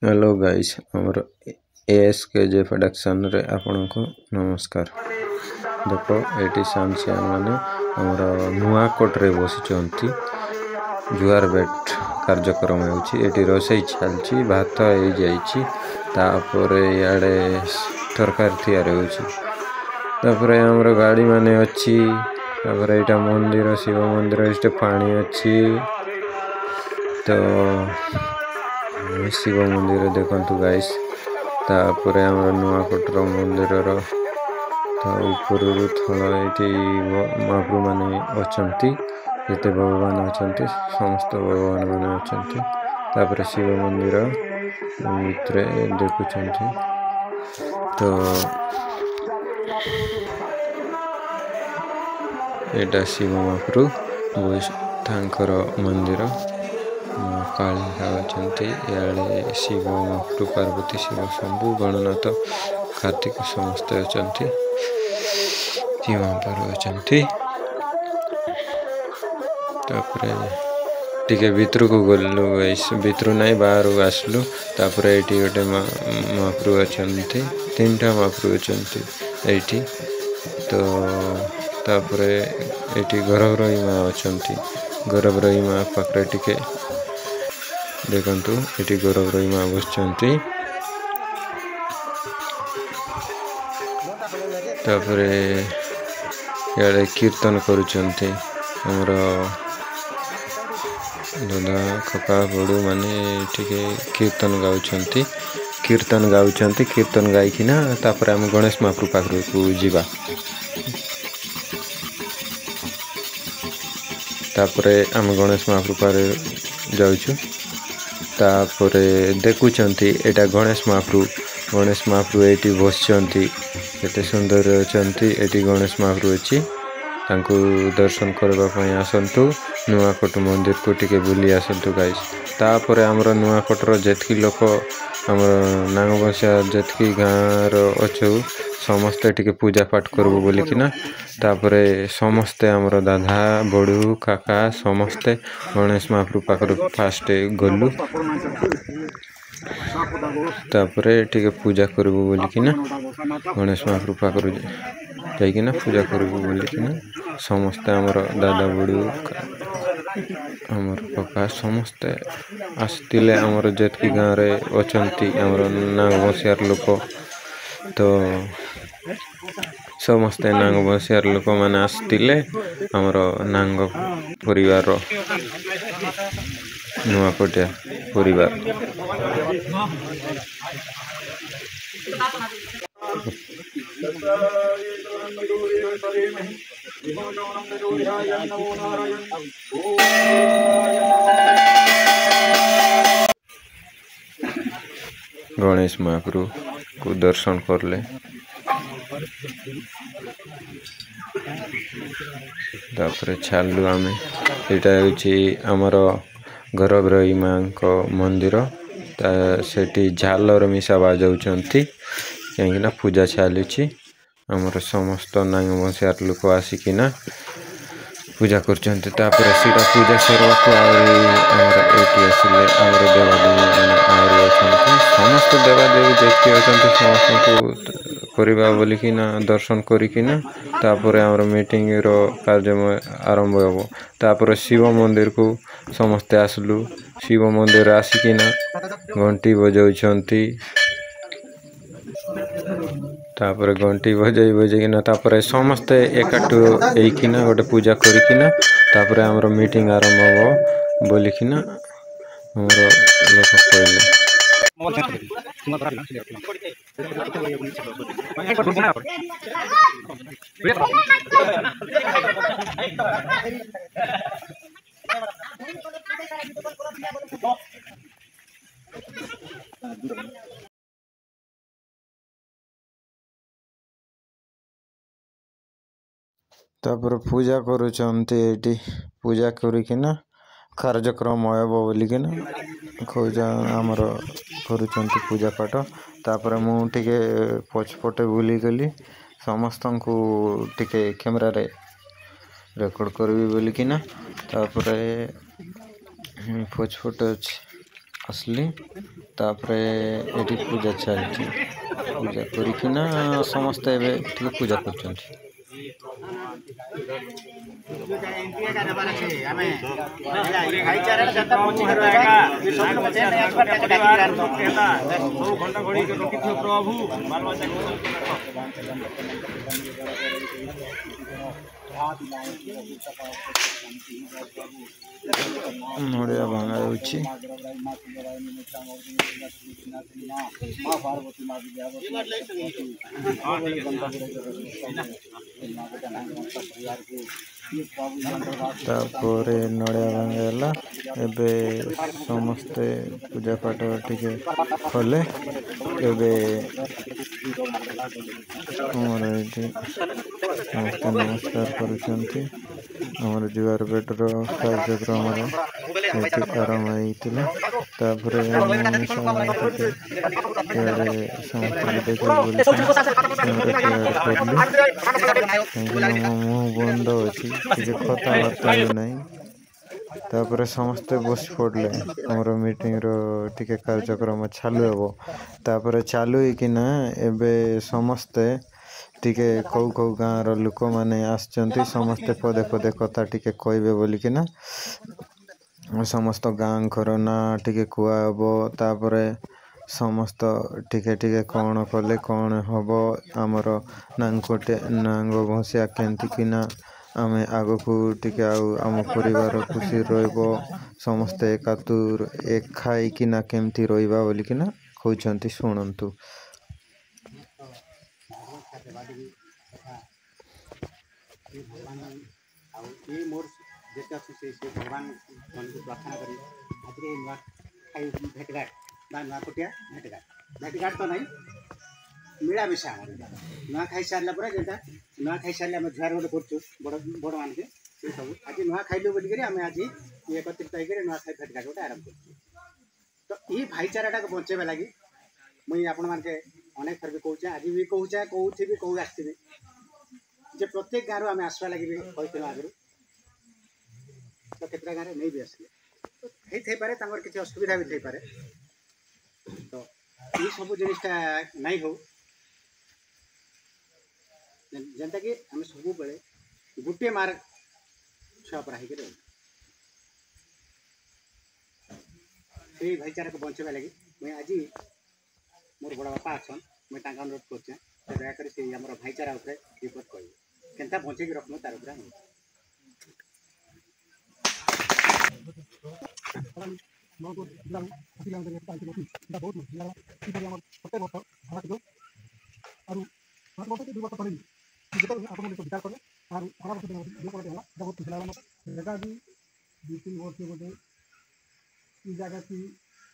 Hello guys आमर ASKJ production रे आपन को नमस्कार। देखो एटी सानसियान माने हमर नुआ कोट रे बसिचंती जुआर बेट कार्यक्रम होउची एटी रोसई छालची भात ए जाईची तापरे याडे तरकारी तयार होउची तापरे हमर गाड़ी माने अछि तापरे एटा मंदिर शिव मंदिर एटे पानी अछि तो शिव मंदिर देखंतु गाइस तापरे हमर नुआ कोटर मंदिर रो ता ऊपर थोड़ा एटी महाप्रभु माने अछंती जेते भगवान अछंती समस्त भगवान माने अछंती तापरे शिव मंदिर मित्रे देखुछंती तो एटा शिव महाप्रभु तांकर मंदिर काली अछंती याडे शिव महाप्रभु पार्वती शिव शंभु गणनाथ कार्तिक समस्त अछंती जीवा पर अछंती तापरे टिके भीतर को गलु गाइस भीतर नै बाहर आसलु तापरे एटी गोटे महाप्रभु अछंती तीनटा महाप्रभु अछंती एटी तो तापरे एटी गरभरई मां अछंती गरभरई मां पाखरे टिके देखंतु एटी गरभरई मां बसचंती तापरे याडे कीर्तन करूचंती हमर दादा कका बड़ू माने टिके कीर्तन गाउचंती कीर्तन गाइकिना तापरे हम गणेश महाप्रभु पाखरे को जीवा तापरे हम गणेश महाप्रभु पारे जाउछु तापरे देखुचंती एटा गणेश महाप्रभु एटी बसचंती केते सुंदर अछंती एटी गणेश महाप्रभु अछि तांको दर्शन करबा पई आसंतु नुआकोट मंदिर को टिके बुली आसंतु गाइस तापरे हमर नुआकोट रो जेतकी लोक हमर नांगबसिया जेतकी गाँर अछु समस्त टिके पूजा पाठ करबो बोली किना तापरे समस्त हमर दादा बड़ू काका समस्त गणेश महाप्रभु पाखर फास्ट गलु तापरे टिके पूजा करबो बोली किना गणेश महाप्रभु पाखर जाइकिना पूजा करबो बोली किना समस्त हमर दादा बड़ू हमर काका समस्त आस्तिले हमर जेतकी गाँ रे अछंती हमर नांगबसियार लोक तो समस्त नांगबसियार लोक माने आस्तिले हमर नांग परिवार नुआकोटिया परिवार गणेश महाप्रभु को दर्शन करले तापरे छालु आमे एटा होची हमर गरभरई मां को मंदिर ता सेठी झालर मिसा बाजाउचंती काहेकिना पूजा चालुची हमर समस्त नांगबसियार लोक आसिकिना पूजा करचंती तापरे सीधा पूजा सरवा को हमर एटी आसिले हमर देवादेवी माने आरी अछंती समस्त देवादेवी जेति अछंती समस्त को करिबा बोली किना दर्शन करी किना तापरे हमर मीटिंग रो कार्य आरंभ होबो तापरे शिव मंदिर को समस्त आसलु शिव मंदिर आसिकिना घंटी बजाउचंती तापरे घंटी बजाइकिना तापरे समस्त एकाटू एकिना गोटे पूजा करिकिना तापरे हमर मीटिंग आरंभ हो बोलिकिना हमर लोक कहले तापर पूजा करूचंती एटी पूजा करिकिना कार्यक्रम होबो बोलिकिना खोजा हमर करूचंती पूजा पाठ तापर मु टिके पछपटे बुली गली समस्तन को टिके कैमरा रे रेकॉर्ड करबी बोलिकिना तापर पछपटे आसली तापर ये पूजा चलती पूजा करना समस्ते पूजा कर नड़िया भांगा तापर नड़िया भांगा एबे समस्ते पूजा पाठ टिके कले एबे समस्ते नमस्कार करुचंती हमर जुआर बेटर कार्यक्रम आरंभ होता तापर मुँह बंद अच्छी कथबार्ता भी ना तापर समस्ते बस पड़े हमर मीटिंग टिके कार्यक्रम चालू हे तापर चालू कि ना एबे समस्ते टिके कौ कौ गाँव लोक मैंने आसचंती समस्ते पदे पदे कथा टिके कहबे बोलिकिना समस्त गाँ घर ना टिके कहब तापर समस्त टिके टिके कौन कले कौन हम आमर नांग भसिया केन्तिकिना आमे आग को टिके आम परिवार खुशी रहिबो समस्ते एकातुर एक खाई किना केमती रहिबा बोलिकिना कहउचंती शुणंतु। भगवान प्रार्थना करी भेटघाट नुआकोटिया भेटघाट तो नहीं मिलामिशा नुआ खाई सारा पर जेटा नुआ खाई सारे आम जुआर गोटे कर बड़ बड़ मान के सब आज नुआ खाइलु बोलिक आम आज एकत्रित होकर नुआ खाई भेटघाट गोटे आरंभ कर तो ये भाईचाराटा को बचेबा लगी मुई आपण मानके अनेक थर भी कहूँ आज भी कहूँ कौथी भी कौ आसती जे प्रत्येक गाँव आम आसवा लगे कहते आगु तो केतटा गाँव नहीं भी आसले तो पारे किसी असुविधा भी थी पारे तो ये सब जिनिसटा नहीं हो जेनता कि आम सब बेले गोटे मार्ग छुआ पढ़ाई कर भाईचारा को बचेबा लगी मुझे आज मोर बड़ बापा अच्छन मुझे अनुरोध कर दयाकर से भाईचारा रिपोर्ट कह केन्ता बचेक रखमु तार जगह की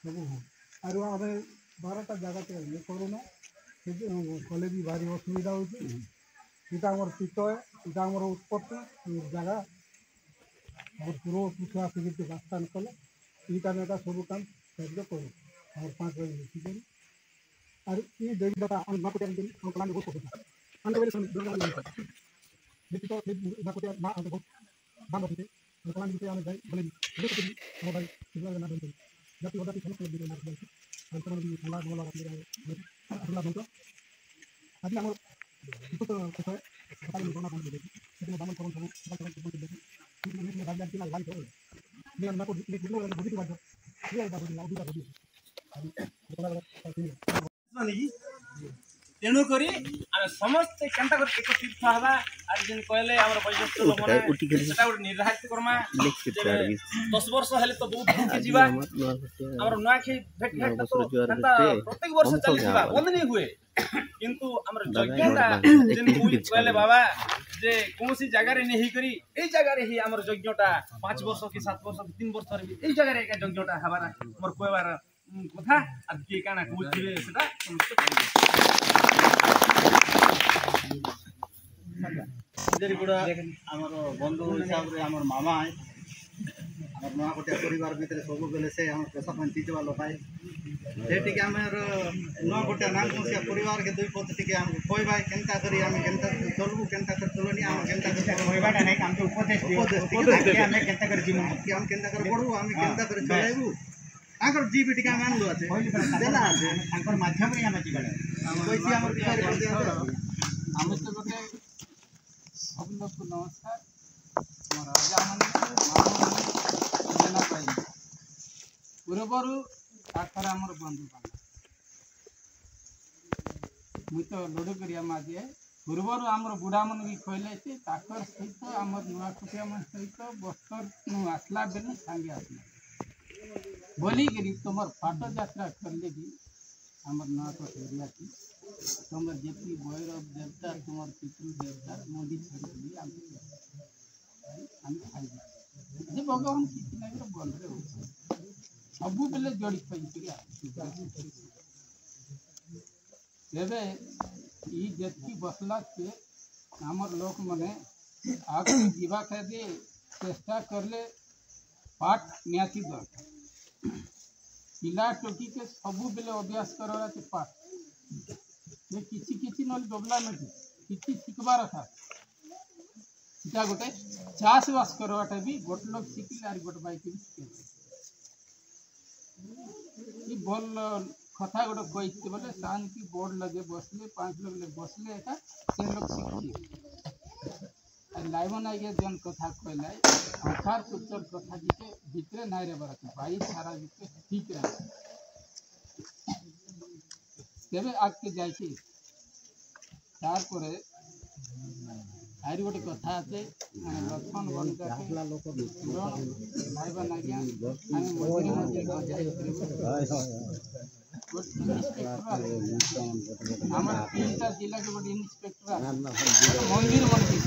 सब हो आर आम 12टा जगह करूना कले भी भारी असुविधा होता तीत यहाँ उत्पत्ति जगह और पूर्व पुरुष आसिक रास्ता कले यहाँ में सब काम कार्य करूँ और 5 बजे मिसिक और ये देवीदाता तेणुक समस्ते केन्ता कर एक तीर्थ हवा आज जेन कहले हमर वैशिष्ट लोक माने सेटा गोटे निर्धारित करमा 10 वर्ष हेले तो बहुत दिन के जीवा हमर नुआखी भेट भेट तो प्रत्येक वर्ष चली जीवा बंद नहीं हुए किंतु हमर यज्ञटा जेन कहले बाबा जे कोनसी जगह रे नहीं करी ए जगह रे ही हमर यज्ञटा 5 वर्ष की 7 वर्ष की 3 वर्ष रे ए जगह रे का यज्ञटा हबारा मोर कहबार कथा आज के काना कहथिबे सेटा समस्त गुड़ा बंधु हिसाब से मामा है नुआकोटिया परिवार भितर सब बेले से पेशा पंची लोक है से आम नुआकोटिया नागमसिया परिवार के 2 पद टी कहबा केन्ता करी आम केन्ता चलबू केन्ता कर चलनी आम केन्ता कर कहबाटा नहीं आम उपदेश आम केन्ता कर जीवन हम केन्ता कर पढ़ू आम केन्ता कर चलाइबू आगर जी बिटिका मान लो আছে দেলা আছে তাଙ୍କର মাধ্যমে ଆମେ ଯିବାলে কইছি আমার বিহারে করতে আমি তো গোটে সব লোক নমস্কার আমার রাজা মানে মামা পাই ପୂର୍ବରୁ ତାଙ୍କର ଆମର ବନ୍ଧୁ ବାନ୍ଧବ ମୁଇଁ ତ ଲଡ଼ୁ କରିବା ମାଝେ ପୂର୍ବରୁ ଆମର ବୁଢ଼ାମାନେ ବି କହିଲେ ଯେ ତାଙ୍କର ସହିତ ଆମର ନୂଆଖୁଟିଆ ମାନ ସହିତ ବସ୍ତରନୁ ଆସିଲା ବେଲେ ସାଙ୍ଗେ ଆସିଲା बोलिकी तुम पाट यात्रा करले भी आम नूआकोट एरिया की तुम जी भैरव देवता तुम पितृ देवता मंदिर छड़ी खाई भगवान किसी ना बंधे हो सब बेले जड़ित तेरे ये बसला से आमर लोक मैंने आगे जीवा दे चेष्टा करले पाठ निहाती दरकार पिला टोकी के सबू बेले अभ्यास करवा पाठ ये किसी किसी ना डेवलपमेंट किसी शिखबार था सीटा गोटे चाष बास करवाटा भी गोटे लोग शिखिले आर गोटे बाइक भी शिखे भल कथा गोटे कही बोले शांति बोर्ड लगे बसले 5 लोग ले बसले एका से लोग शिखी लाइवन आगे जन कथा कहला आधार पुत्र कथा जीते भितरे नाई रे बरत भाई सारा जीते ठीक रहे तेरे आग के जाइए तार परे आरी गोटे कथा आछे लक्ष्मण बन जाके लाइवन आगे हम मंदिर मंदिर हमारे 3टा जिला के गोटे इंस्पेक्टर मंदिर मंदिर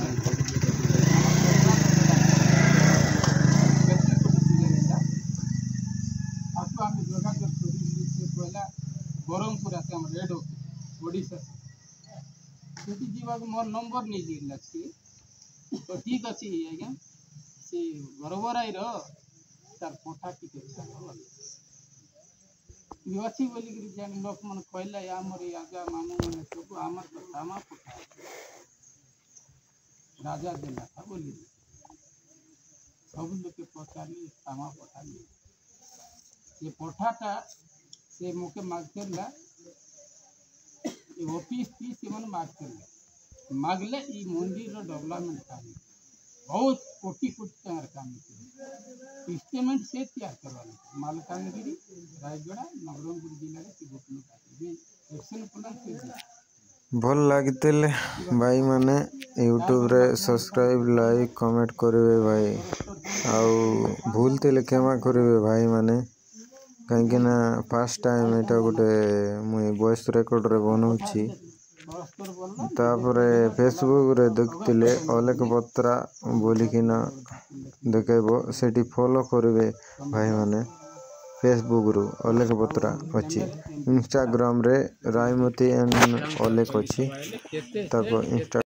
बरहमपुर आते हम रेड ओडिशा से जीवा मोर नंबर नहीं दिला तो ठीक अच्छे आज्ञा से बरबराई तार पठा टिके अच्छी बोलिक जान लोक मन कहला आमर आजा मामू मैंने सब आमर तो सामा पठा राजा देला था बोली सब लोग पचारि सामा पठा ये पठाटा से मुके मागते ऑफिस थी से मन मागते मागले ई मंदिर डेवलपमेंट काम बहुत कोटि कोटि टकर काम इस्टीमेंट से तैयार करवा मालकानगिरी रायगढ़ नवरंगपुर जिले में गोटे एक्शन प्लान से भल लगते भाई माने यूट्यूब रे सब्सक्राइब लाइक कमेंट करेंगे भाई आउ भूल थे क्षमा करेंगे भाई माने कहीं ना फर्स्ट टाइम एटा गोटे मुई वॉइस रिकॉर्ड रे बनाऊची तापर फेसबुक रे देखतिले अलेख बत्रा बोलिकिना देखेबो सेठी फॉलो करेंगे भाई माने फेसबुक रु अलेख बत्रा अच्छी इंस्टाग्राम रे रायमती एंड अलेख अच्छी ताको इंस्टा